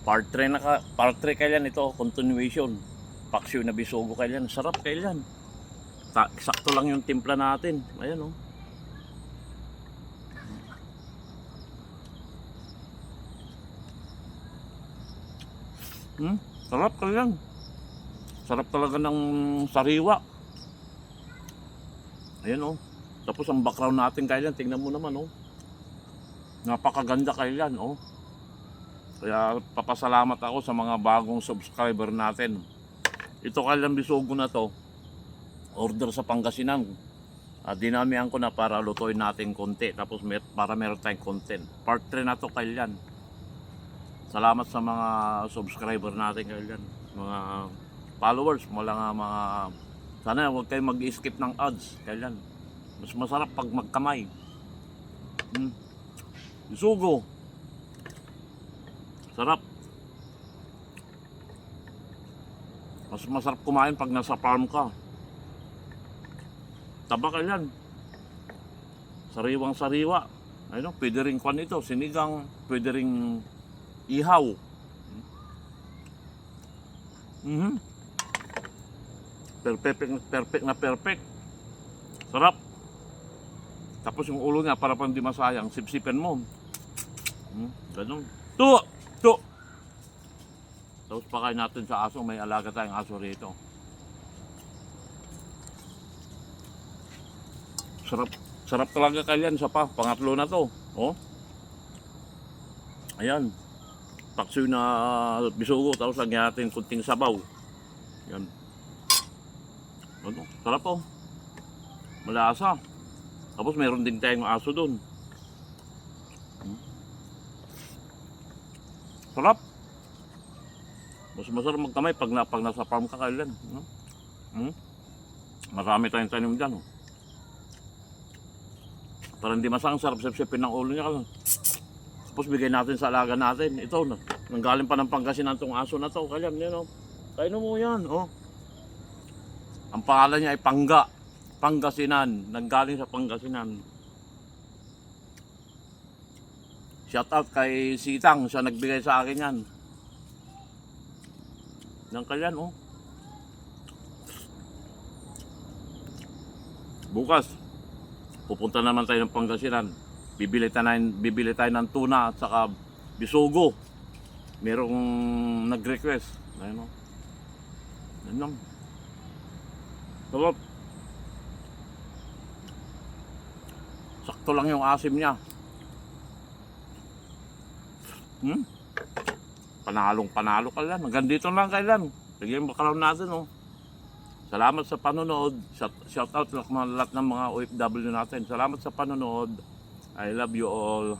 Part 3 kailan ito, continuation. Paksiw na bisugo kailan. Sarap kailan. Sakto lang yung timpla natin. Ayan oh. Sarap kailan. Sarap talaga ng sariwa. Ayan oh. Tapos ang background natin kailan, tingnan mo naman oh. Napakaganda kailan oh. Kaya papasalamat ako sa mga bagong subscriber natin. Ito kailan bisugo na to. Order sa Pangasinan. Dinamihan ko na para lutuin natin konti. Tapos para meron tayong content. Part 3 na to kailan. Salamat sa mga subscriber natin kailan. Mga followers. Mga sana huwag kayong mag-skip ng ads kailan. Mas masarap pag magkamay. Bisugo. Sarap. Mas masarap kumain pag nasa farm ka. Taba kailan. Sariwang sariwa. Ayun, pwede rin kwan ito. Sinigang. Pwede rin ihaw. Perfect na perfect. Sarap. Tapos yung ulo niya para pang di masayang. Sipsipin mo. Ganun. To! Tapos pakain natin sa aso. May alaga tayong aso rito. Sarap talaga kailan sa pangatlo na to. Oh. Ayan. Paksiw na bisugo. Tapos lagyan natin kunting sabaw. Ayan. Ano? Sarap oh. Malasa. Tapos meron din tayong aso dun. Sarap. Mas masarap magkamay pag nasa farm ka kailan. Marami tayong tanim dyan. Oh. Para hindi masang sarap sipsipin ng ulo niya. Tapos bigay natin sa alaga natin. Ito, nanggaling pa ng Pangasinan tong aso na to. Kailan yun, oh. Kainin mo yan, oh. Ang pangalan niya ay Pangasinan. Nanggaling sa Pangasinan. Shout out kay Sitang. Siya nagbigay sa akin yan. Nang kailan, oh. Bukas. Pupunta naman tayo ng Pangasinan. Bibili tayo ng tuna at saka bisugo. Merong nag-request. Ayun o. Ayun. Sarap. Sakto lang yung asim niya. Panalo kailan. Hanggang dito lang kailan. Sige yung background natin oh. Salamat sa panonood. Shout out sa lahat ng mga OFW natin. Salamat sa panonood. I love you all.